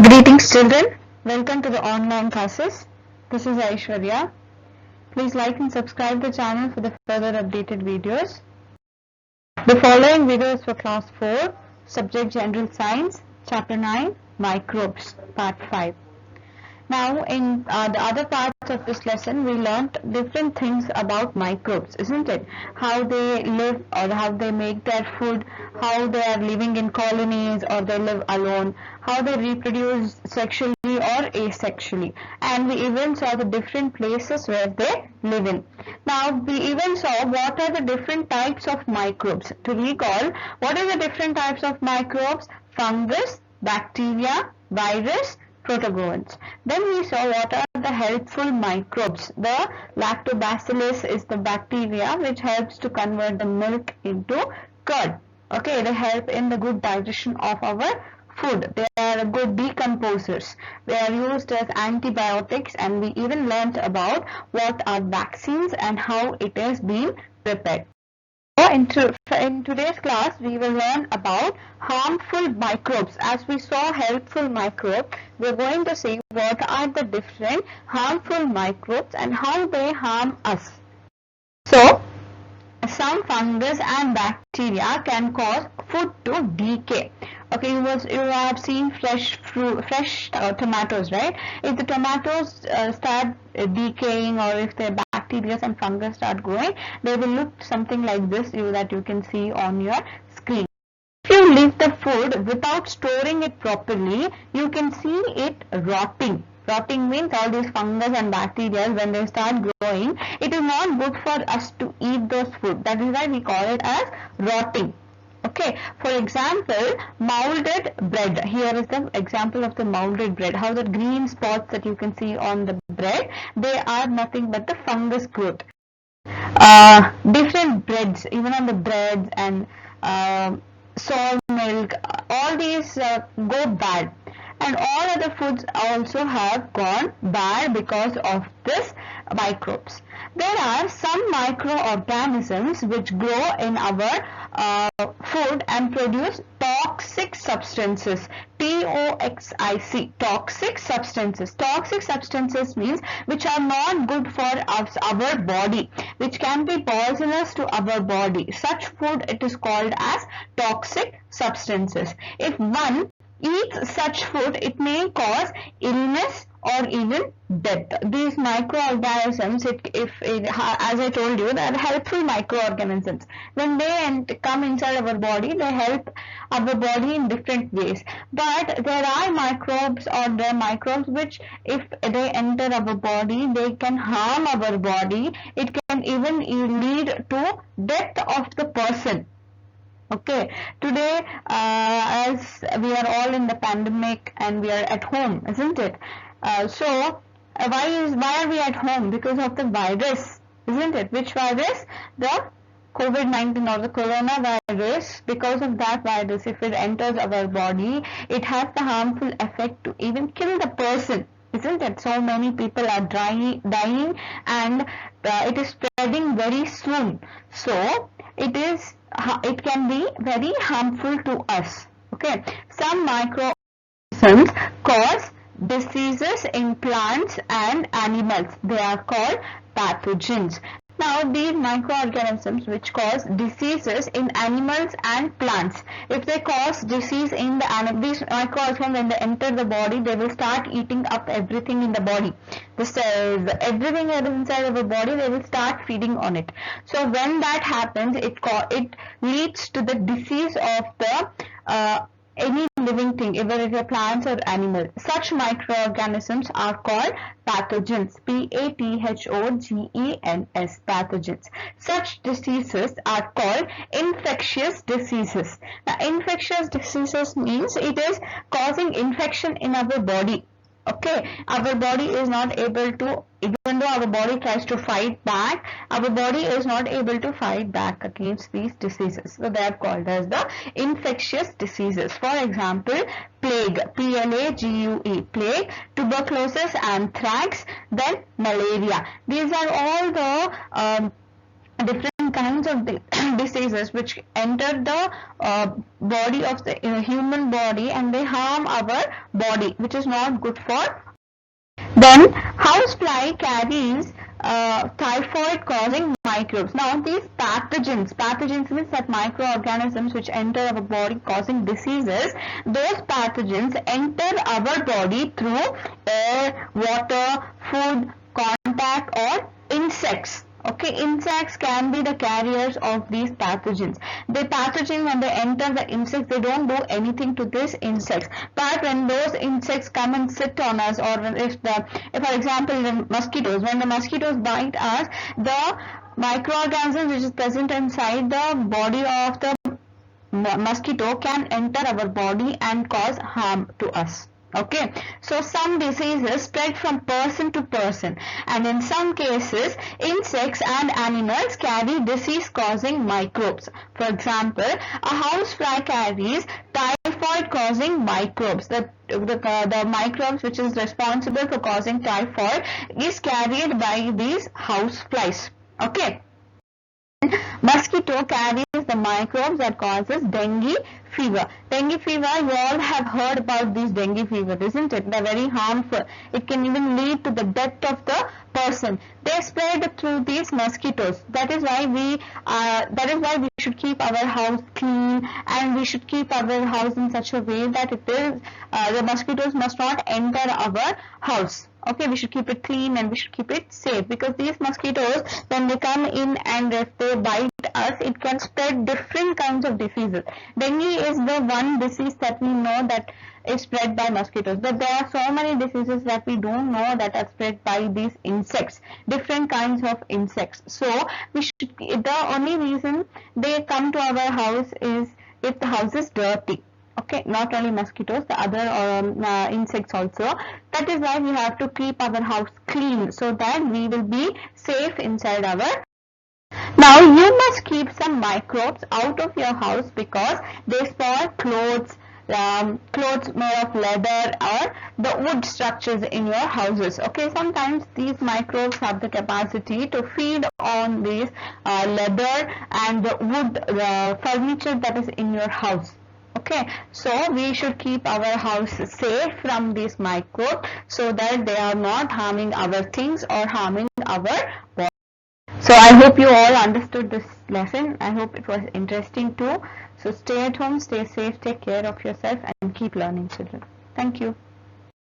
Greetings children, welcome to the online classes. This is Aishwarya. Please like and subscribe the channel for the further updated videos. The following video is for class 4, subject General Science, chapter 9, Microbes, part 5. Now in the other parts of this lesson we learnt different things about microbes, isn't it? How they live or how they make their food, how they are living in colonies or they live alone, how they reproduce sexually or asexually, and we even saw the different places where they live in. Now we even saw what are the different types of microbes. To recall, what are the different types of microbes? Fungus, bacteria, virus, protozoans. Then we saw what are the helpful microbes. The lactobacillus is the bacteria which helps to convert the milk into curd. Okay, they help in the good digestion of our food. They are good decomposers. They are used as antibiotics, and we even learnt about what are vaccines and how it is being prepared. In today's class, we will learn about harmful microbes. As we saw helpful microbes, we are going to see what are the different harmful microbes and how they harm us. So, some fungus and bacteria can cause food to decay. Okay, you have seen fresh tomatoes, right? If the tomatoes start decaying, or if the bacteria and fungus start growing, they will look something like this that you can see on your screen. If you leave the food without storing it properly, you can see it rotting. Rotting means all these fungus and bacteria, when they start growing, it is not good for us to eat those food. That is why we call it as rotting. Okay, for example, molded bread. Here is the example of the molded bread. How the green spots that you can see on the bread, they are nothing but the fungus growth. Different breads, even on the breads and soy milk, all these go bad. And all other foods also have gone bad because of this microbes. There are some microorganisms which grow in our food and produce toxic substances. Toxic, toxic substances. Toxic substances means which are not good for us, our body, which can be poisonous to our body. Such food, it is called as toxic substances. If one eats such food, it may cause illness or even death. These microorganisms, as I told you, they are helpful microorganisms. When they come inside our body, they help our body in different ways. But there are microbes which, if they enter our body, they can harm our body. It can even lead to death of the person. Okay, today as we are all in the pandemic and we are at home, isn't it? So why are we at home? Because of the virus, isn't it? Which virus? The COVID-19 or the coronavirus. Because of that virus, if it enters our body, it has the harmful effect to even kill the person, isn't it? So many people are dying and it is spreading very soon. So it can be very harmful to us. Okay, some microorganisms cause diseases in plants and animals. They are called pathogens. Now these microorganisms which cause diseases in animals and plants, if they cause disease in the animal, these microorganisms, when they enter the body, they will start eating up everything in the body. The cells, everything that is inside of the body, they will start feeding on it. So when that happens, it leads to the disease of the any living thing, either it is plants or animals. Such microorganisms are called pathogens. Pathogens, pathogens. Such diseases are called infectious diseases. Now, infectious diseases means it is causing infection in our body. Okay, our body is not able to, even though our body tries to fight back, our body is not able to fight back against these diseases. So they are called as the infectious diseases. For example, plague, P-L-A-G-U-E, plague, tuberculosis, anthrax, then malaria. These are all the different kinds of diseases which enter the body of the human body, and they harm our body, which is not good for. Then housefly carries typhoid causing microbes. Now these pathogens means that microorganisms which enter our body causing diseases, those pathogens enter our body through air, water, food, contact, or insects. Okay, insects can be the carriers of these pathogens. The pathogen, when they enter the insects, they don't do anything to these insects. But when those insects come and sit on us, or if for example, the mosquitoes, when the mosquitoes bite us, the microorganisms which is present inside the body of the mosquito can enter our body and cause harm to us. Okay, so some diseases spread from person to person, and in some cases insects and animals carry disease causing microbes. For example, a housefly carries typhoid causing microbes. The microbes which is responsible for causing typhoid is carried by these houseflies. Okay. Mosquito carries the microbes that causes dengue fever. Dengue fever, you all have heard about this dengue fever, isn't it? They're very harmful. It can even lead to the death of the person. They spread through these mosquitoes. That is why we should keep our house clean, and we should keep our house in such a way that the mosquitoes must not enter our house. Okay, we should keep it clean and we should keep it safe, because these mosquitoes, when they come in and if they bite us, it can spread different kinds of diseases. Dengue is the one disease that we know that is spread by mosquitoes, but there are so many diseases that we don't know that are spread by these insects, different kinds of insects. So the only reason they come to our house is if the house is dirty. Okay, not only mosquitoes, the other insects also. That is why we have to keep our house clean, so that we will be safe inside our. Now you must keep some microbes out of your house, because they spoil clothes made of leather, or the wood structures in your houses. Okay, sometimes these microbes have the capacity to feed on these leather and the wood furniture that is in your house. Okay, so we should keep our house safe from these microbes, so that they are not harming our things or harming our body. So I hope you all understood this lesson. I hope it was interesting too. So stay at home, stay safe, take care of yourself, and keep learning, children. Thank you.